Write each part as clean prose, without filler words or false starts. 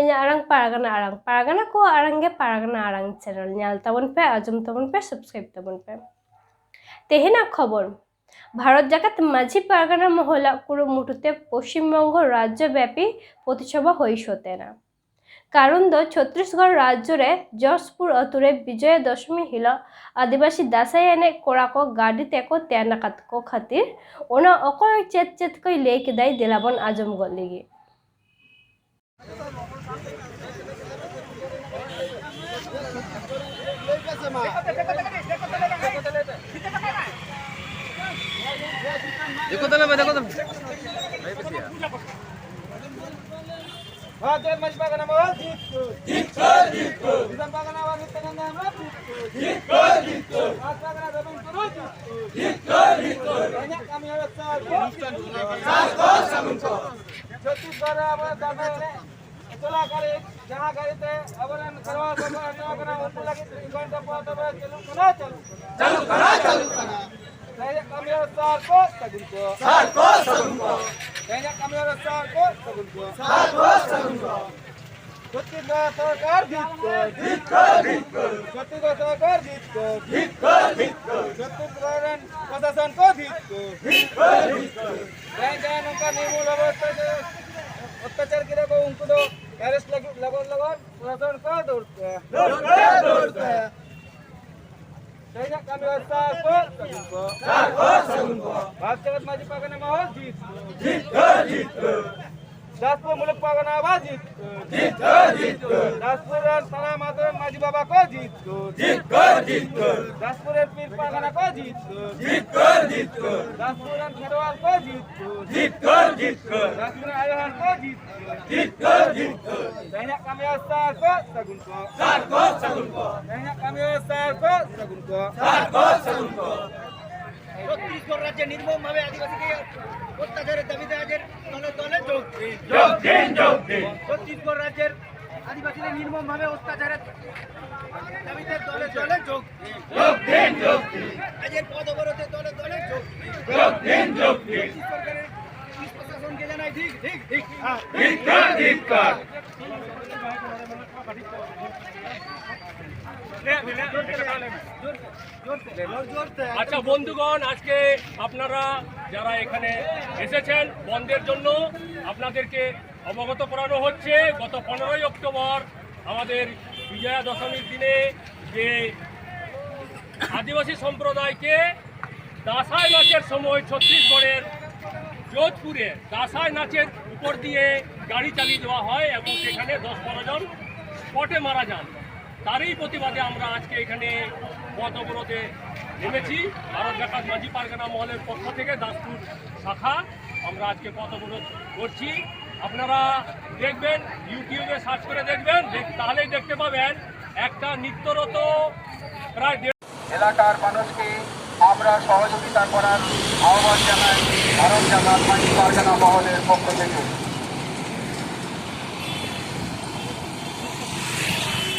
ᱤᱧᱟᱹᱜ ᱟᱲᱟᱝ ᱯᱟᱨᱜᱟᱱᱟ ᱠᱚ ᱟᱲᱟᱝ ᱜᱮ ᱯᱟᱨᱜᱟᱱᱟ ᱟᱲᱟᱝ ᱪᱮᱱᱮᱞ ᱧᱮᱞ ᱛᱟᱵᱚᱱ ᱯᱮ, ᱟᱸᱡᱚᱢ ᱛᱟᱵᱚᱱ ᱯᱮ, ᱥᱟᱵᱥᱠᱨᱟইब ᱛᱟᱵᱚᱱ ᱯᱮ। তেহেনার খবর, ভারত জাকাত মাঝি পারগানা মহলার কুরুমুটুতে পশ্চিমবঙ্গ রাজ্যব্যাপী প্রতিসভা হইসতে না। কারণ দ ছত্তিশগড় রাজ্যরে জশপুর অতুরে বিজয়া দশমী হিলা আদিবাসী দাসাই এনে কোড়াকো গাড়ি তেকো তেনাকাত को खातिर ओना अकोय चेत चेत कोई लेके दाई दिलाबन आजम गलिगी। देखो तले भारतीय मजबा का नाम है जीत को विधानसभा का नाम है नित्यानंद हमरा जीत को राष्ट्र का नाम जीत को कन्या कामी व्यवस्था को सगुन को छत्तीसगढ़ अब दादा ने चला करे जहां करे थे अब करवा सब का नाम उनको लगे घंटा पाता है चलो करा कन्या कामी व्यवस्था को सगुन को कन्या कामी व्यवस्था को सगुन को छत्तीसगढ़ सरकार जीत को छत्तीसगढ़ सरकार जीत को छत्तीसगढ़ प्रशासन को जीत को जहाँ उनका निर्मूल अत्याचार किया को उनको तो अरेस्ट लगो प्रशासन को दौड़ते हैं काम व्यवस्था को सगुन को भारत जगत माजी पागने माहौल जीत को दासपुर मुलक पागना आवाज जीत को दासपुर सारा माधव माजी बाबा को जीत को दासपुर पीर पागना को जीत को दासपुर खेरवाल को जीत को दासपुर आयोहन को जीत को दैनिक काम व्यवस्था को सगुन को दैनिक काम व्यवस्था को सगुन को छत्तीसगढ़ राज्य निर्ममভাবে আদিবাসীকে অত্যাচারের দাবিতে আজের দলে দলে যোগ দিন ছত্तीसगढ़ রাজ্যের আদিবাসীদের নির্মমভাবে অত্যাচারের দাবিতে দলে দলে যোগ দিন আজের পদ অবরোধে দলে দলে যোগ দিন সরকারের প্রশাসনকে জানাই ঠিক আচ্ছা বন্ধুগণ, আজকে আপনারা যারা এখানে এসেছেন বন্ধের জন্য আপনাদেরকে অবগত করানো হচ্ছে গত 15ই অক্টোবর আমাদের বিজয়া দশমীর দিনে যে আদিবাসী সম্প্রদায়কে দাসাই নাচের সময় ছত্তিশগড়ের যোধপুরে দাসাই নাচের উপর দিয়ে গাড়ি চালিয়ে দেওয়া হয় এবং সেখানে 10-12 জন স্পটে মারা যান। তারই প্রতিবাদে আমরা আজকে এখানে পথ অবরোধে নেমেছি। ভারত জাকাত মাঝি পারগানা মহলের পক্ষ থেকে দাসপুর শাখা আমরা আজকে পথ অবরোধ করছি। আপনারা দেখবেন, ইউটিউবে সার্চ করে দেখবেন, তাহলেই দেখতে পাবেন একটা নিত্যরত প্রায় এলাকার মানুষকে আমরা সহযোগিতা করার আহ্বান জানাই ভারত জাকাত মাঝি পারগানা মহলের পক্ষ থেকে।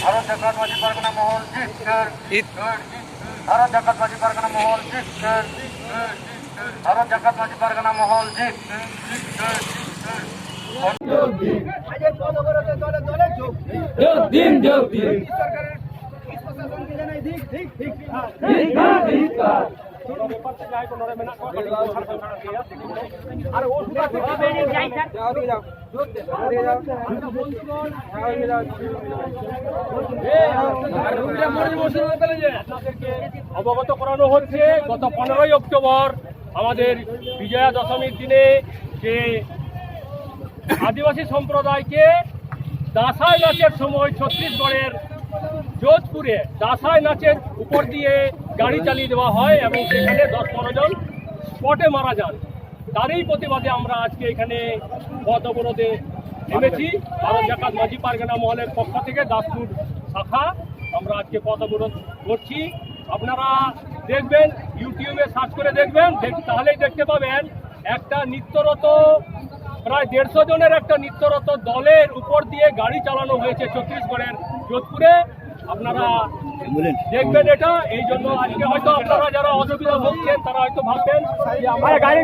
भारत जाकात माजी पारगाना महल भारत जाकात माजी पारगाना महल भारत जाकात माजी पारगाना महल আজের পদ অবরোধে দলে দলে যোগ দিন সরকারের প্রশাসনকে জানাই ঠিক অবগত করানো হচ্ছে গত 15ই অক্টোবর আমাদের বিজয়া দশমীর দিনে যে আদিবাসী সম্প্রদায়কে দাসাই নাচের সময় ছত্তিশগড়ের যোধপুরে দাসাই নাচের উপর দিয়ে গাড়ি চালিয়ে দেওয়া হয় এবং সেখানে 10-12 জন স্পটে মারা যান। তারই প্রতিবাদে আমরা আজকে এখানে পথ অবরোধে নেমেছি। ভারত জাকাত মাঝি পারগানা মহলের পক্ষ থেকে দাসপুর শাখা আমরা আজকে পথ অবরোধ করছি। আপনারা দেখবেন, ইউটিউবে সার্চ করে দেখবেন, তাহলেই দেখতে পাবেন একটা নিত্যরত প্রায় 150 জনের একটা নিত্যরত দলের উপর দিয়ে গাড়ি চালানো হয়েছে ছত্তিশগড়ের যোধপুরে। আপনারা দেখবেন এটা, এই জন্য আজকে হয়তো আপনারা যারা অসুবিধা ভুগছেন তারা হয়তো ভাববেন যে আমরা গাড়ি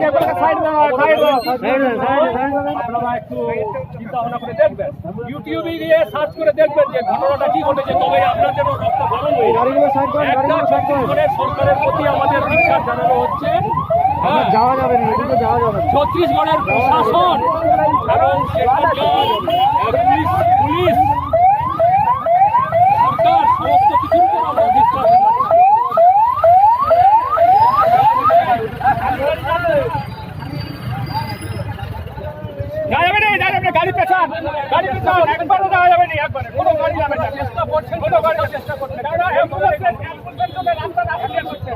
আপনারা একটু চিন্তা ভাবনা করে দেখবেন, ইউটিউবে গিয়ে সার্চ করে দেখবেন যে ঘটনাটা কি ঘটেছে। তবে আপনাদের রক্ত গরম হয়ে যাবে। একটা ছত্তিশগড়ের সরকারের প্রতি আমাদের ধিক্কার জানানো হচ্ছে। ছত্তিশগড়ের প্রশাসন এবং সেখানকার পুলিশ সরকার সমস্ত কিছুর উপর আমরা ধিক্কার জানাচ্ছি। গাড়ি পেছান, একবারও যাওয়া যাবে না, একবারে কোনো গাড়ি যাবে না। চেষ্টা করছেন, কোনো গাড়ি চেষ্টা করছেন, অ্যাম্বুলেন্সের জন্য রাস্তাটা ক্লিয়ার করছে,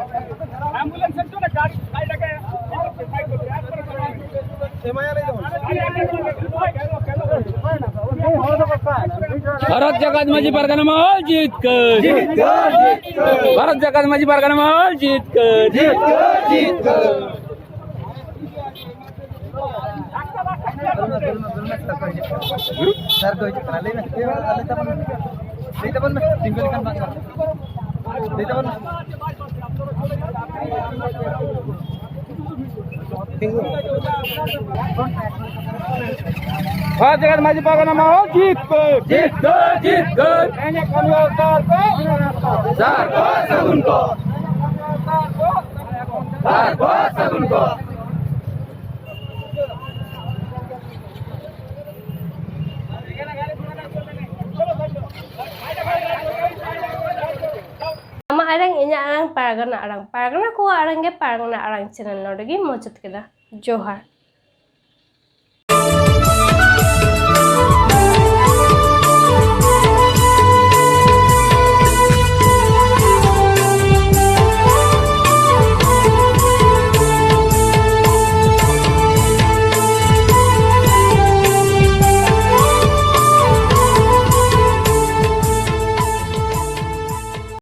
অ্যাম্বুলেন্সের জন্য গাড়িটাকে भारत जगत माझी परगना महल जीत कर, भारत जगत माझी परगना महल जीत कर। भारत जगत माझी पागना माहोल जीत कर Ama arang inya arang paragana ko arang ge paragana arang channel nodegi mojot keda. Johar.